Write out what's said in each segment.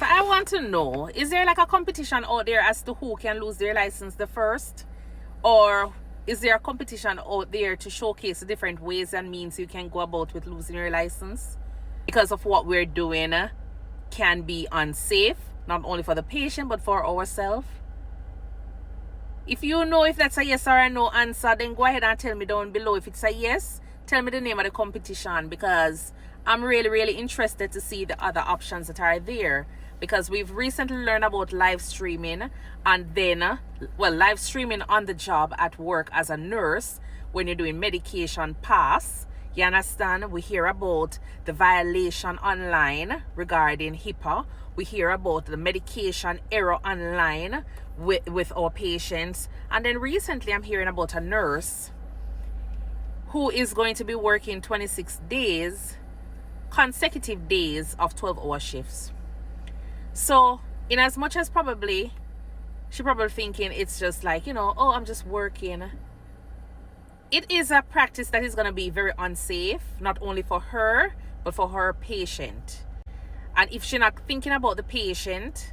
So I want to know, is there like a competition out there as to who can lose their license the first? Or is there a competition out there to showcase the different ways and means you can go about with losing your license? Because of what we're doing can be unsafe, not only for the patient, but for ourselves. If you know if that's a yes or a no answer, then go ahead and tell me down below. If it's a yes, tell me the name of the competition, because I'm really interested to see the other options that are there. Because we've recently learned about live streaming, and then, live streaming on the job at work as a nurse when you're doing medication pass. You understand? We hear about the violation online regarding HIPAA. We hear about the medication error online with our patients. And then recently I'm hearing about a nurse who is going to be working 26 days, consecutive days of 12-hour shifts. So in as much as she probably thinking it's just like, oh, I'm just working. It is a practice that is going to be very unsafe, not only for her, but for her patient. And if she's not thinking about the patient,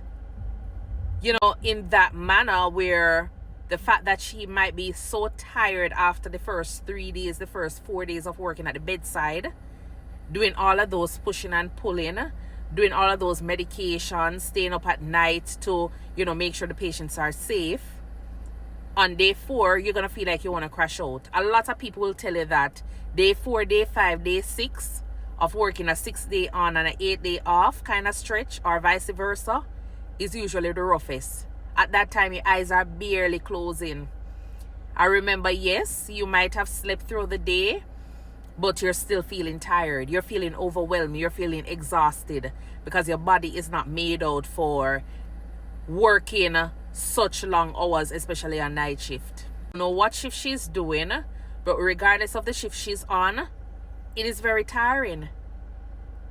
in that manner, where the fact that she might be so tired after the first 3 days, the first 4 days of working at the bedside, doing all of those pushing and pulling, doing all of those medications, staying up at night to, make sure the patients are safe. On day 4, you're going to feel like you want to crash out. A lot of people will tell you that day 4, day 5, day 6 of working a 6-day on and an 8-day off kind of stretch, or vice versa, is usually the roughest. At that time, your eyes are barely closing. I remember, yes, you might have slept through the day, but you're still feeling tired. You're feeling overwhelmed. You're feeling exhausted because your body is not made out for working such long hours, especially a night shift. I don't know what shift she's doing, but regardless of the shift she's on, it is very tiring.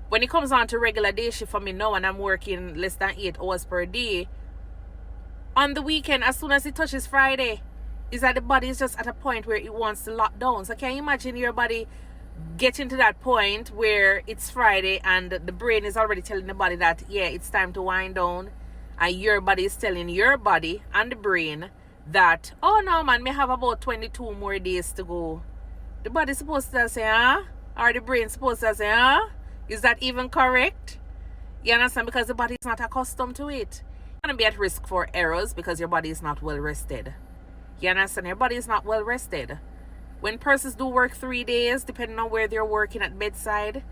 When it comes on to regular day shift for me now, and I'm working less than 8 hours per day, on the weekend, as soon as it touches Friday, is that the body is just at a point where it wants to lock down. So can you imagine your body getting to that point where it's Friday and the brain is already telling the body that, yeah, it's time to wind down, and your body is telling your body and the brain that, oh no man, may have about 22 more days to go. The body's supposed to say, or the brain's supposed to say, is that even correct? You understand? Because the body is not accustomed to it. You're going to be at risk for errors because your body is not well rested. You understand? Your body is not well rested. When persons do work 3 days, depending on where they're working at bedside,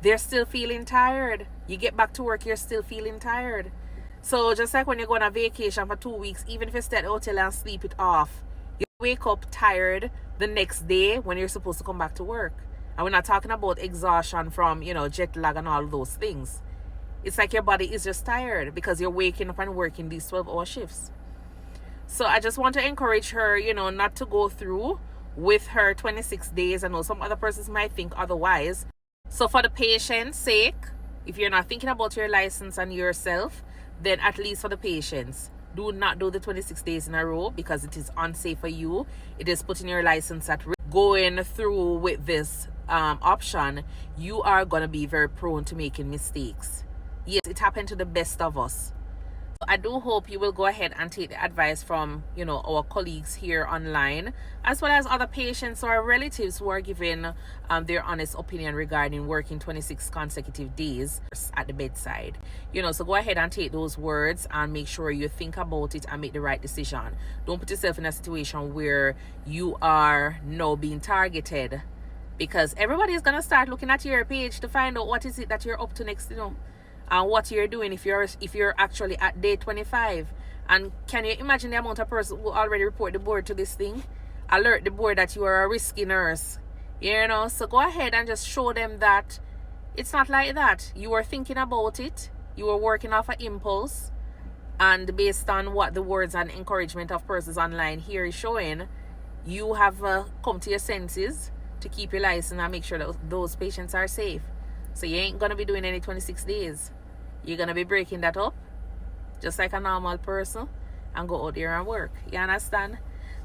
they're still feeling tired. You get back to work, you're still feeling tired. So just like when you go on a vacation for 2 weeks, even if you stay at the hotel and sleep it off, you wake up tired the next day when you're supposed to come back to work. And we're not talking about exhaustion from, jet lag and all those things. It's like your body is just tired because you're waking up and working these 12-hour shifts. So I just want to encourage her, not to go through with her 26 days. I know some other persons might think otherwise. So for the patient's sake, if you're not thinking about your license and yourself, then at least for the patients, do not do the 26 days in a row because it is unsafe for you. It is putting your license at risk. Going through with this option, you are going to be very prone to making mistakes. Yes, it happened to the best of us. I do hope you will go ahead and take the advice from, our colleagues here online, as well as other patients or relatives who are giving their honest opinion regarding working 26 consecutive days at the bedside. So go ahead and take those words and make sure you think about it and make the right decision. Don't put yourself in a situation where you are now being targeted, because everybody is going to start looking at your page to find out what is it that you're up to next, and what you're doing if you're actually at day 25. And can you imagine the amount of person who already report the board to this thing, alert the board that you are a risky nurse? So go ahead and just show them that it's not like that. You were thinking about it, you were working off an impulse, and based on what the words and encouragement of persons online here is showing, you have come to your senses to keep your license and make sure that those patients are safe. So you ain't gonna be doing any 26 days. You're gonna be breaking that up just like a normal person and go out there and work. You understand?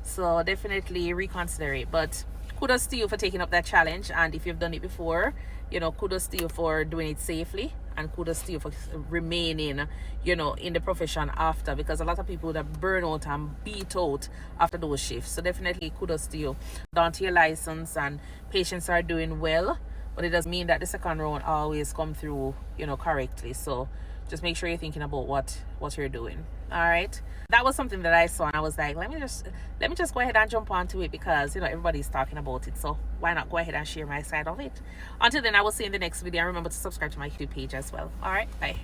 So definitely reconsider it. But kudos to you for taking up that challenge, and if you've done it before, kudos to you for doing it safely and kudos to you for remaining, you know, in the profession after, because a lot of people that burn out and beat out after those shifts. So definitely kudos to you. Down to your license, and patients are doing well, but it doesn't mean that the second round always come through, you know, correctly. So just make sure you're thinking about what you're doing. All right, that was something that I saw, and I was like, let me just go ahead and jump onto it, because you know everybody's talking about it, so why not go ahead and share my side of it. Until then, I will see you in the next video, and remember to subscribe to my YouTube page as well. All right, bye.